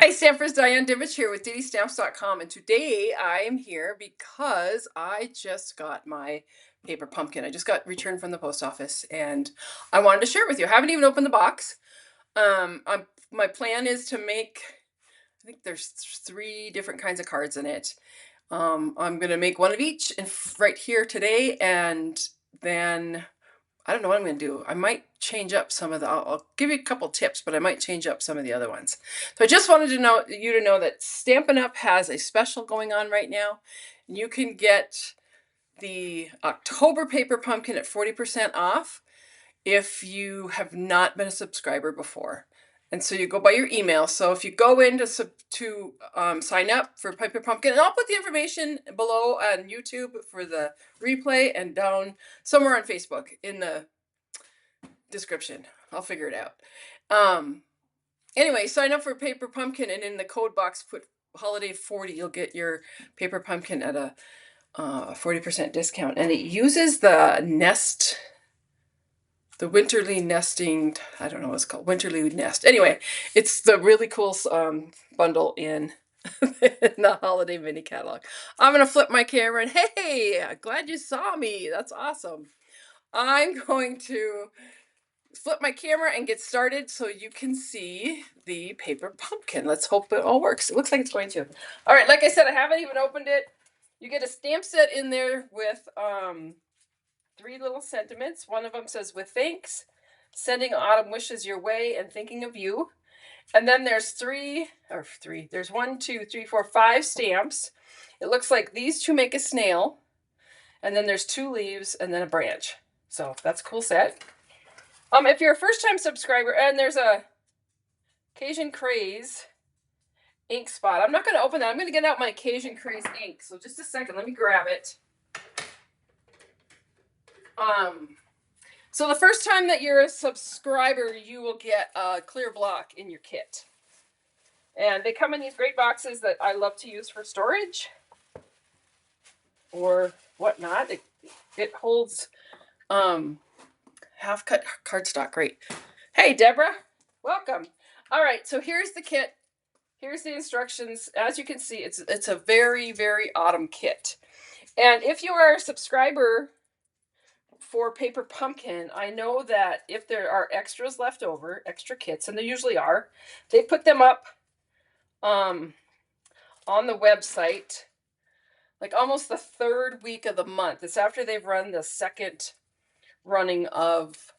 Hi, Stampers, Diane Dimich here with DDStamps.com, and today I am here because I just got my paper pumpkin. I just got returned from the post office, and I wanted to share it with you. I haven't even opened the box. My plan is to make, I think there's 3 different kinds of cards in it. I'm gonna make one of each right here today, and then I don't know what I'm going to do. I might change up some of the, I'll give you a couple tips, but I might change up some of the other ones. So I just wanted to know you to know that Stampin' Up! Has a special going on right now. You can get the October paper pumpkin at 40% off if you have not been a subscriber before. And so you go by your email. So if you go in to sign up for Paper Pumpkin, and I'll put the information below on YouTube for the replay and down somewhere on Facebook in the description. I'll figure it out. Anyway, sign up for Paper Pumpkin, and in the code box put holiday 40. You'll get your Paper Pumpkin at a 40% discount, and it uses the winterly nesting, I don't know what it's called, winterly nest. Anyway, it's the really cool bundle in the holiday mini catalog. I'm gonna flip my camera, and hey, glad you saw me. That's awesome. I'm going to flip my camera and get started so you can see the paper pumpkin. Let's hope it all works. It looks like it's going to. All right, like I said, I haven't even opened it. You get a stamp set in there with 3 little sentiments. One of them says, "With thanks, sending autumn wishes your way and thinking of you." And then there's there's 1, 2, 3, 4, 5 stamps. It looks like these 2 make a snail. And then there's 2 leaves and then a branch. So that's a cool set. If you're a first-time subscriber, and there's a Cajun Craze ink spot. I'm not going to open that. I'm going to get out my Cajun Craze ink. So just a second. Let me grab it. So the first time that you're a subscriber, you will get a clear block in your kit. And they come in these great boxes that I love to use for storage or whatnot. It holds half-cut cardstock. Great. Hey, Deborah. Welcome. All right, so here's the kit. Here's the instructions. As you can see, it's a very, very autumn kit. And if you are a subscriber for Paper Pumpkin, I know that if there are extras left over, extra kits, and there usually are, they put them up on the website like almost the 3rd week of the month. It's after they've run the 2nd running of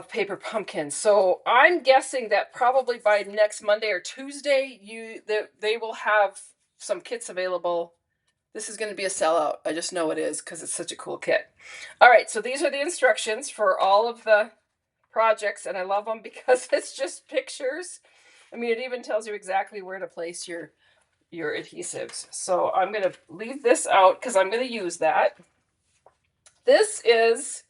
Paper Pumpkin. So I'm guessing that probably by next Monday or Tuesday, they will have some kits available. This is going to be a sellout. I just know it is because it's such a cool kit. All right, so these are the instructions for all of the projects, and I love them because it's just pictures. I mean, it even tells you exactly where to place your adhesives. So I'm going to leave this out because I'm going to use that. This is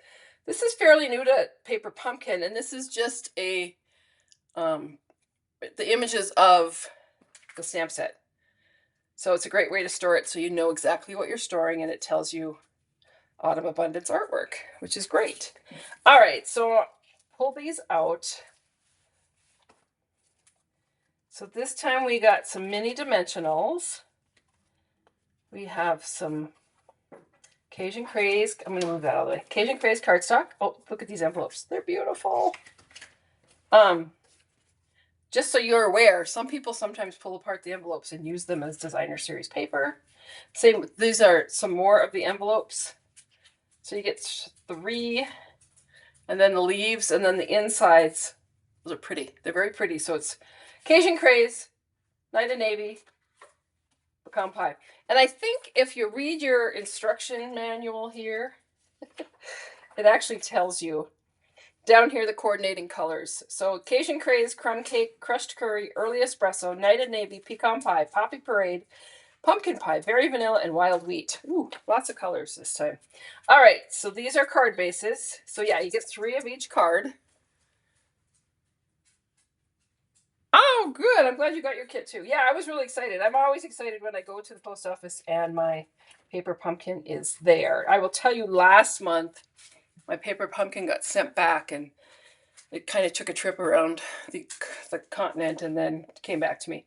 fairly new to Paper Pumpkin, and this is just the images of the stamp set. So it's a great way to store it so you know exactly what you're storing, and it tells you Autumn Abundance artwork, which is great. All right, so pull these out. So this time we got some mini dimensionals. We have some Cajun Craze. I'm going to move that out of the way. Cajun Craze cardstock. Oh, look at these envelopes. They're beautiful. Just so you're aware, some people sometimes pull apart the envelopes and use them as designer series paper. These are some more of the envelopes. So you get 3, and then the leaves, and then the insides. Those are pretty. They're very pretty. So it's Cajun Craze, Night of Navy, pecan pie. And I think if you read your instruction manual here, it actually tells you down here the coordinating colors. So Cajun Craze, crumb cake, crushed curry, early espresso, Night of Navy, pecan pie, poppy parade, pumpkin pie, berry vanilla, and wild wheat. Ooh, lots of colors this time. All right, so these are card bases. So yeah, you get 3 of each card. Oh, good. I'm glad you got your kit too. Yeah, I was really excited. I'm always excited when I go to the post office and my Paper Pumpkin is there. I will tell you, last month, my Paper Pumpkin got sent back, and It kind of took a trip around the continent and then came back to me.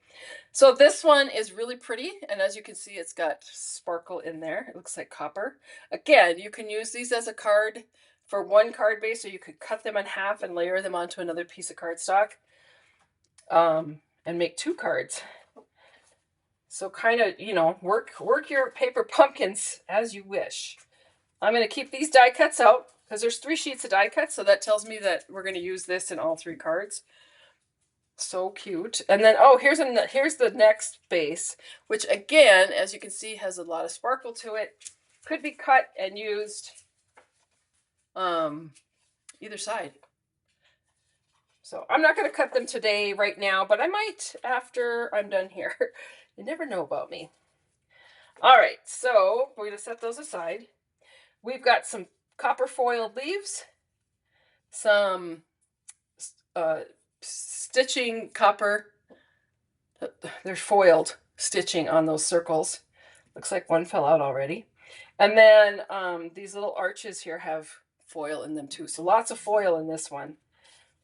So this one is really pretty, and as you can see, it's got sparkle in there. It looks like copper. Again, you can use these as a card for one card base, or you could cut them in half and layer them onto another piece of cardstock, and make 2 cards. So kind of, you know, work your paper pumpkins as you wish. I'm going to keep these die cuts out because there's 3 sheets of die cuts, so that tells me that we're going to use this in all 3 cards. So cute. And then, oh, here's the next base, which again, as you can see, has a lot of sparkle to it. Could be cut and used either side. So I'm not going to cut them today right now, but I might after I'm done here. You never know about me. All right, so we're going to set those aside. We've got some copper foiled leaves, some stitching copper. There's foiled stitching on those circles. Looks like one fell out already. And then these little arches here have foil in them too. So lots of foil in this one,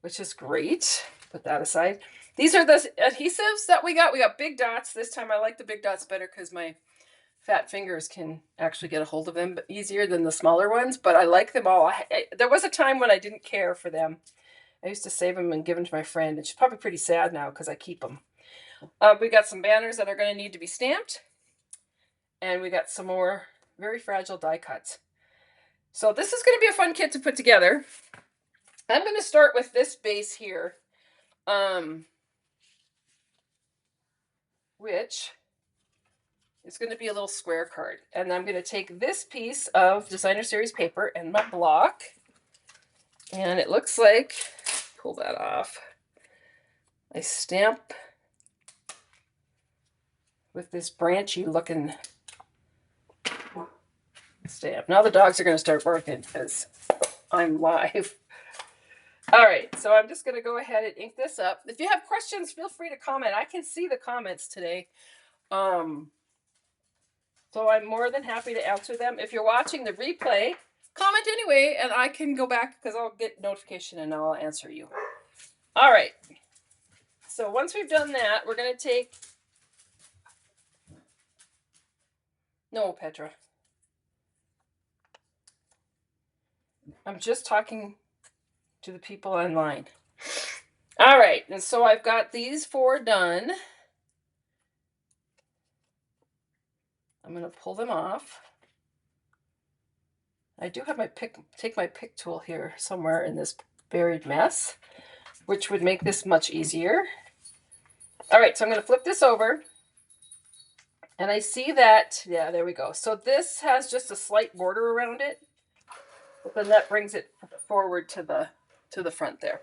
which is great. Put that aside. These are the adhesives that we got. We got big dots. This time I like the big dots better because my fat fingers can actually get a hold of them easier than the smaller ones, but I like them all. There was a time when I didn't care for them. I used to save them and give them to my friend, and she's probably pretty sad now because I keep them. We got some banners that are going to need to be stamped, and we got some more very fragile die cuts. So this is going to be a fun kit to put together. I'm going to start with this base here, which is going to be a little square card. And I'm going to take this piece of Designer Series paper and my block, and it looks like, pull that off, I stamp with this branchy looking stamp. Now the dogs are going to start barking because I'm live. All right, so I'm just going to go ahead and ink this up. If you have questions, feel free to comment. I can see the comments today. So I'm more than happy to answer them. If you're watching the replay, comment anyway, and I can go back because I'll get notification and I'll answer you. All right. So once we've done that, we're going to take... No, Petra. I'm just talking to the people online. All right, and so I've got these 4 done. I'm going to pull them off. I do have my take my pick tool here somewhere in this buried mess, which would make this much easier. All right, so I'm going to flip this over. And I see that, yeah, there we go. So this has just a slight border around it, but then that brings it forward to the front there.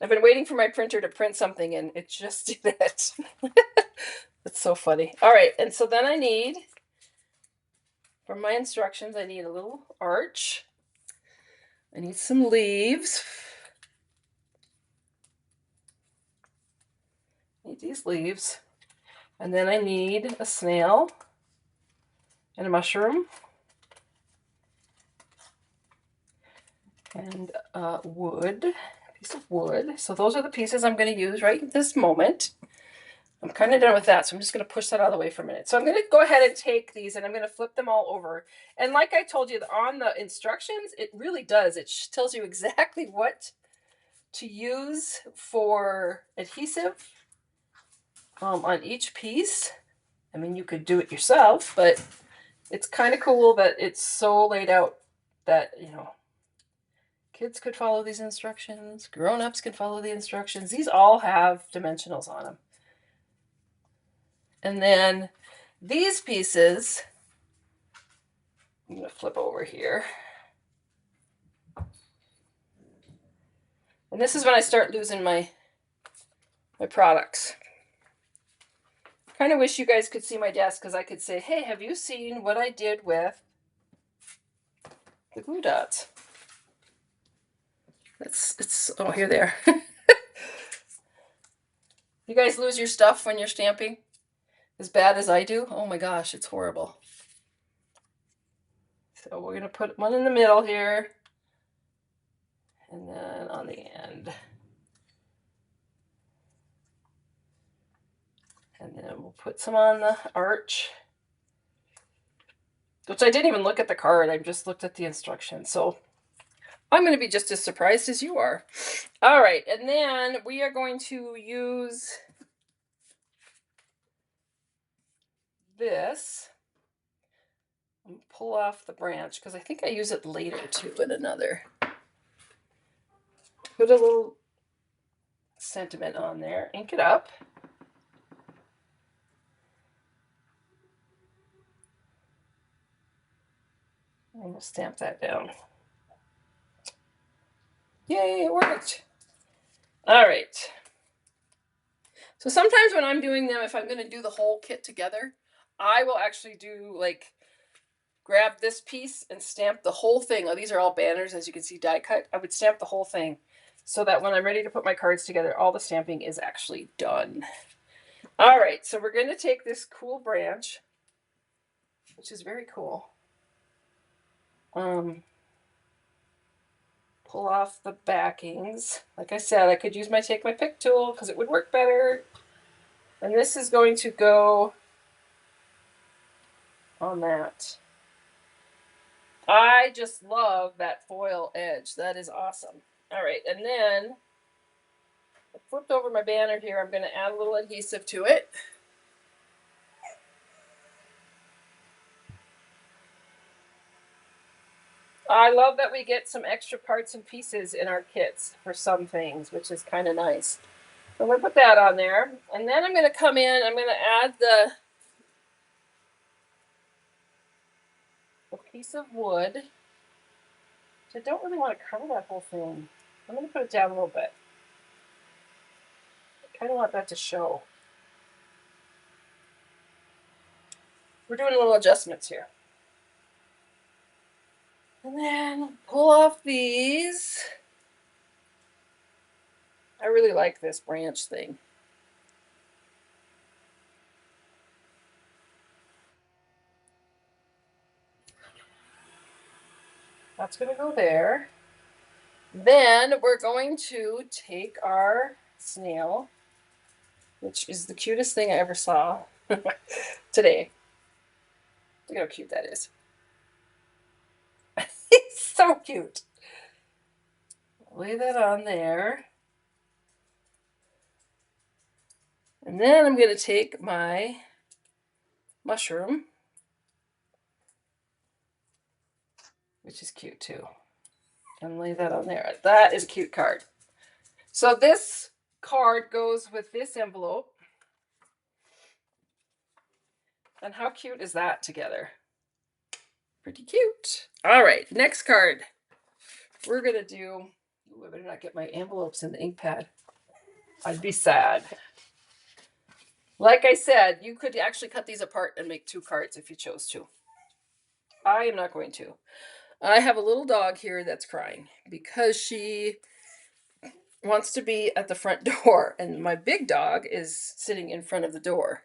I've been waiting for my printer to print something, and it just did it. That's so funny. All right, and so then I need, for my instructions, I need a little arch. I need some leaves. I need these leaves. And then I need a snail and a mushroom. And wood, a piece of wood. So those are the pieces I'm going to use right at this moment. I'm kind of done with that, so I'm just going to push that out of the way for a minute. So I'm going to go ahead and take these and I'm going to flip them all over. And like I told you on the instructions, it really does. It tells you exactly what to use for adhesive on each piece. I mean, you could do it yourself, but it's kind of cool that it's so laid out that, you know, kids could follow these instructions, grown-ups can follow the instructions. These all have dimensionals on them. And then these pieces, I'm going to flip over here. And this is when I start losing my products. Kind of wish you guys could see my desk because I could say, hey, have you seen what I did with the glue dots? It's oh, here they are. You guys lose your stuff when you're stamping as bad as I do? Oh my gosh, it's horrible. So we're going to put one in the middle here. And then on the end. And then we'll put some on the arch. Which I didn't even look at the card. I just looked at the instructions. So I'm going to be just as surprised as you are. All right. And then we are going to use this. And pull off the branch because I think I use it later too in another. Put a little sentiment on there. Ink it up. And we'll stamp that down. Yay, it worked. All right. So sometimes when I'm doing them, if I'm going to do the whole kit together, I will actually do like grab this piece and stamp the whole thing. Oh, these are all banners, as you can see, die cut. I would stamp the whole thing so that when I'm ready to put my cards together, all the stamping is actually done. All right, so we're going to take this cool branch, which is very cool. Pull off the backings. Like I said, I could use my take my pick tool because it would work better. And this is going to go on that. I just love that foil edge. That is awesome. All right, and then I flipped over my banner here. I'm going to add a little adhesive to it. I love that we get some extra parts and pieces in our kits for some things, which is kind of nice. So I'm going to put that on there. And then I'm going to come in, I'm going to add the piece of wood. I don't really want to cover that whole thing. I'm going to put it down a little bit. I kind of want that to show. We're doing little adjustments here. And then pull off these. I really like this branch thing. That's going to go there. Then we're going to take our snail, which is the cutest thing I ever saw today. Look how cute that is. It's so cute. Lay that on there. And then I'm going to take my mushroom, which is cute too, and lay that on there. That is a cute card. So this card goes with this envelope. And how cute is that together? Pretty cute. All right, next card. We're going to do, ooh, I better not get my envelopes in the ink pad. I'd be sad. Like I said, you could actually cut these apart and make 2 cards if you chose to. I am not going to. I have a little dog here that's crying because she wants to be at the front door, and my big dog is sitting in front of the door.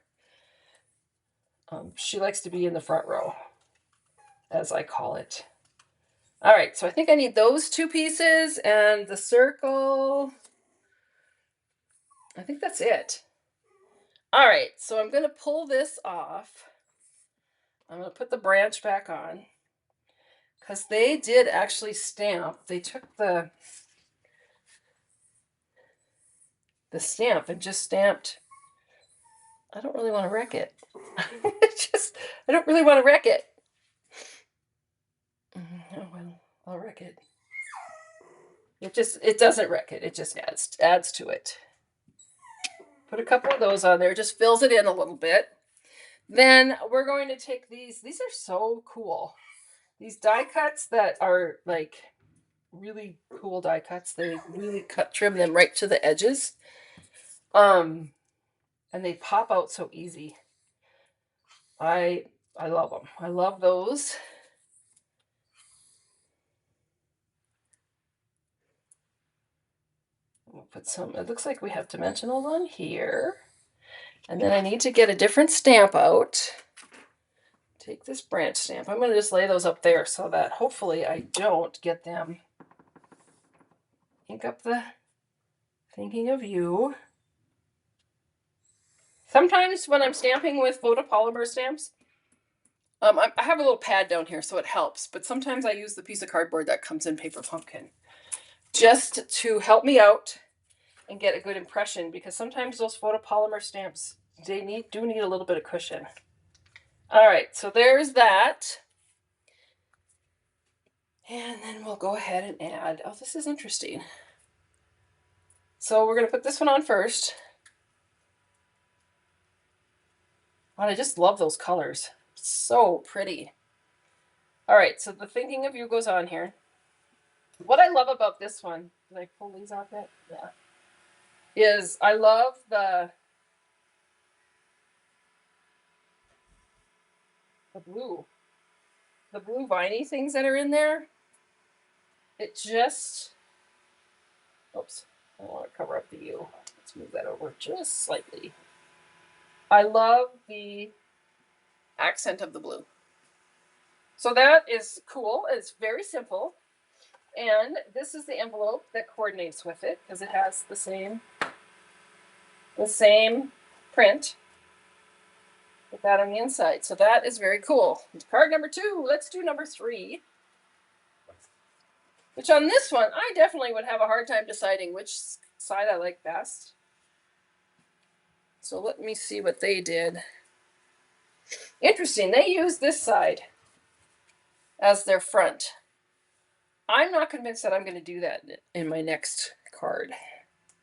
She likes to be in the front row, as I call it. All right, so I think I need those 2 pieces and the circle. I think that's it. All right, so I'm going to pull this off. I'm going to put the branch back on because they did actually stamp. They took the stamp and just stamped. I don't really want to wreck it. I don't really want to wreck it. Oh, well, I'll wreck it. It doesn't wreck it. It just adds to it. Put a couple of those on there. Just fills it in a little bit. Then we're going to take these. These are so cool. These die cuts that are like really cool die cuts. They really trim them right to the edges. And they pop out so easy. I love them. I love those. We'll put some, it looks like we have dimensionals on here. And then I need to get a different stamp out. Take this branch stamp. I'm going to just lay those up there so that hopefully I don't get them ink up the thinking of you. Sometimes when I'm stamping with photopolymer stamps, I have a little pad down here, so it helps. But sometimes I use the piece of cardboard that comes in Paper Pumpkin just to help me out and get a good impression, because sometimes those photopolymer stamps, they do need a little bit of cushion. All right, so there's that. And then we'll go ahead and add, oh, this is interesting. So we're going to put this one on first. Oh, I just love those colors. So pretty. All right, so the thinking of you goes on here. What I love about this one, did I pull these off yet? Yeah. Is I love the blue. The blue viney things that are in there. It just, oops, I don't want to cover up the U. Let's move that over just slightly. I love the accent of the blue. So that is cool. It's very simple. And this is the envelope that coordinates with it, because it has the same print with that on the inside. So that is very cool. Card number 2. Let's do number 3. Which on this one, I definitely would have a hard time deciding which side I like best. So let me see what they did. Interesting, they used this side as their front. I'm not convinced that I'm going to do that in my next card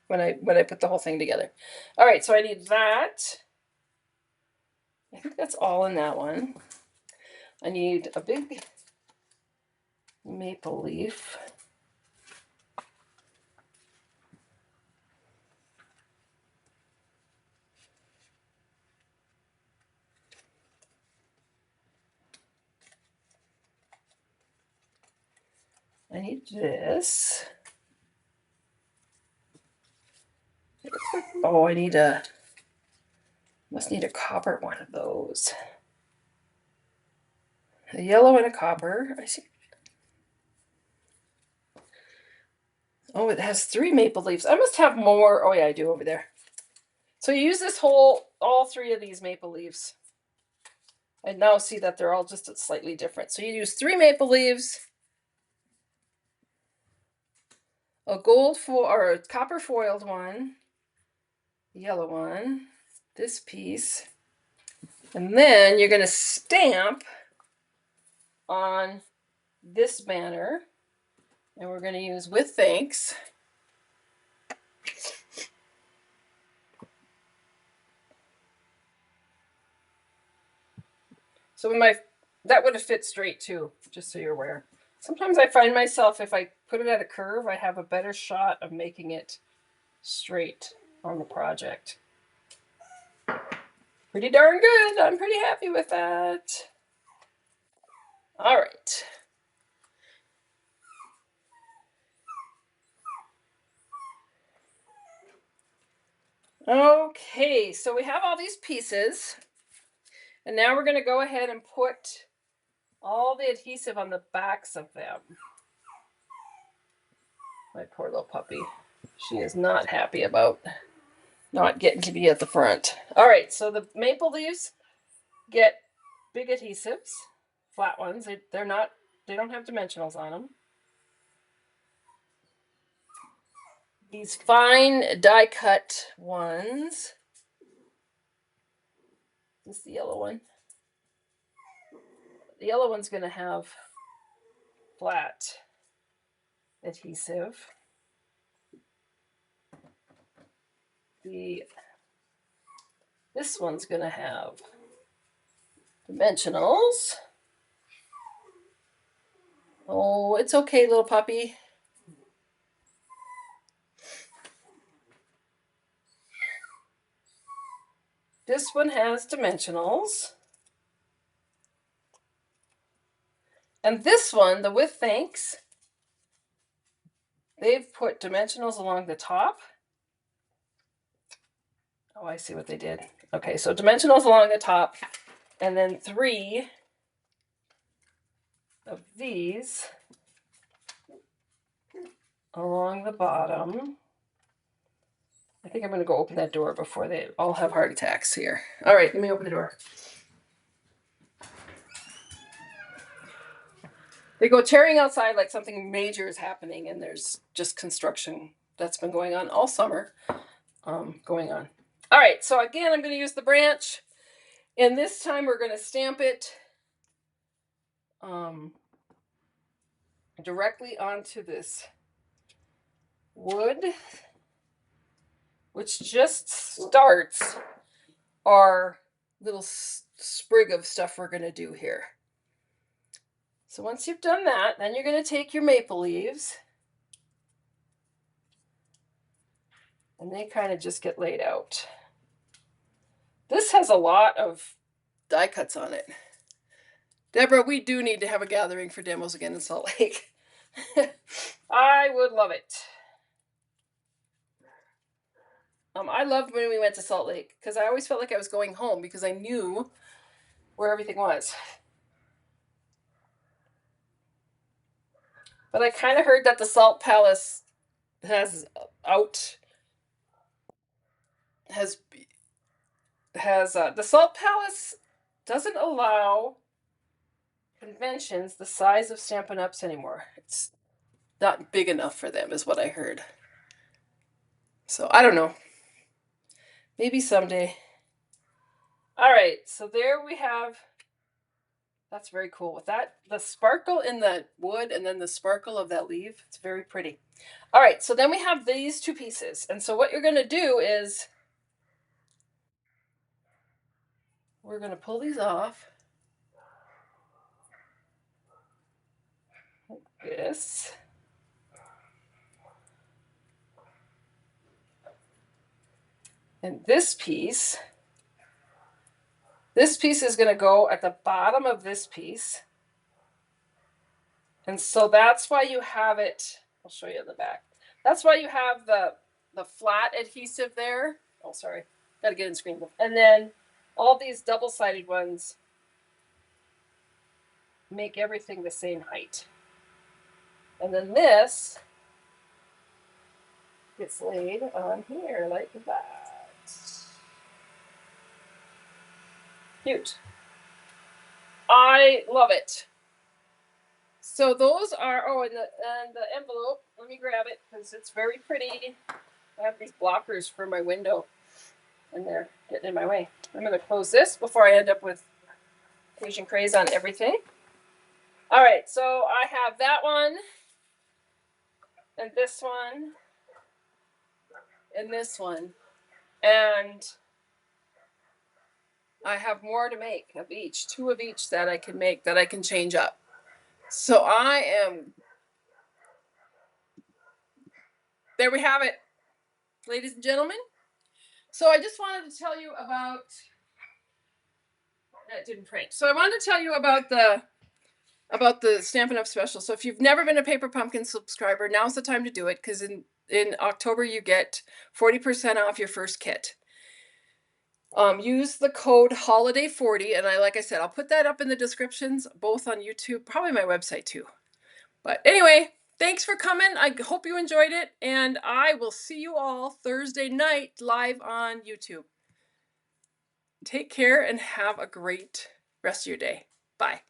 when I put the whole thing together. All right, so I need that. I think that's all in that one. I need a big maple leaf. I need this. Oh, must need a copper one of those. A yellow and a copper. I see. Oh, it has 3 maple leaves. I must have more. Oh yeah, I do over there. So you use all 3 of these maple leaves. I now see that they're all just slightly different. So you use 3 maple leaves, a or a copper foiled one, yellow one, this piece, and then you're going to stamp on this banner, and we're going to use with thanks. So that would have fit straight too, just so you're aware. Sometimes I find myself, if I put it at a curve, I have a better shot of making it straight on the project. Pretty darn good. I'm pretty happy with that. All right. Okay, so we have all these pieces, and now we're going to go ahead and put all the adhesive on the backs of them. My poor little puppy. She is not happy about not getting to be at the front. All right, so the maple leaves get big adhesives, flat ones. They don't have dimensionals on them. These fine die cut ones. This is the yellow one. The yellow one's going to have flat adhesive. This one's going to have dimensionals. Oh, it's okay, little puppy. This one has dimensionals. And this one, the with thanks, they've put dimensionals along the top. Oh, I see what they did. Okay, so dimensionals along the top, and then 3 of these along the bottom. I think I'm going to go open that door before they all have heart attacks here. All right, let me open the door. They go tearing outside like something major is happening, and there's just construction that's been going on all summer. Going on. All right, so again, I'm going to use the branch, and this time we're going to stamp it directly onto this wood, which just starts our little sprig of stuff we're going to do here. So once you've done that, then you're going to take your maple leaves, and they kind of just get laid out. This has a lot of die cuts on it. Deborah, we do need to have a gathering for demos again in Salt Lake. I would love it. I loved when we went to Salt Lake because I always felt like I was going home because I knew where everything was. But I kind of heard that the Salt Palace has the Salt Palace doesn't allow conventions the size of Stampin' Ups anymore. It's not big enough for them, is what I heard. So I don't know. Maybe someday. All right, so there we have. That's very cool. With that, the sparkle in the wood and then the sparkle of that leaf, it's very pretty. All right, so then we have these two pieces. And so what you're going to do is we're going to pull these off like this. And this piece is going to go at the bottom of this piece. And so that's why you have it. I'll show you in the back. That's why you have the flat adhesive there. Oh, sorry. Got to get in screen. And then all these double-sided ones make everything the same height. And then this gets laid on here like that. Cute. I love it. So those are, oh, and the envelope, let me grab it because it's very pretty. I have these blockers for my window and they're getting in my way. I'm going to close this before I end up with Asian craze on everything. All right, so I have that one and this one and this one. And I have more to make of each, 2 of each that I can make, that I can change up. So there we have it, ladies and gentlemen. So I just wanted to tell you about, that didn't print. So I wanted to tell you about the Stampin' Up! Special. So if you've never been a Paper Pumpkin subscriber, now's the time to do it because in October you get 40% off your first kit. Use the code HOLIDAY40, and like I said, I'll put that up in the descriptions, both on YouTube, probably my website too. But anyway, thanks for coming. I hope you enjoyed it, and I will see you all Thursday night live on YouTube. Take care and have a great rest of your day. Bye.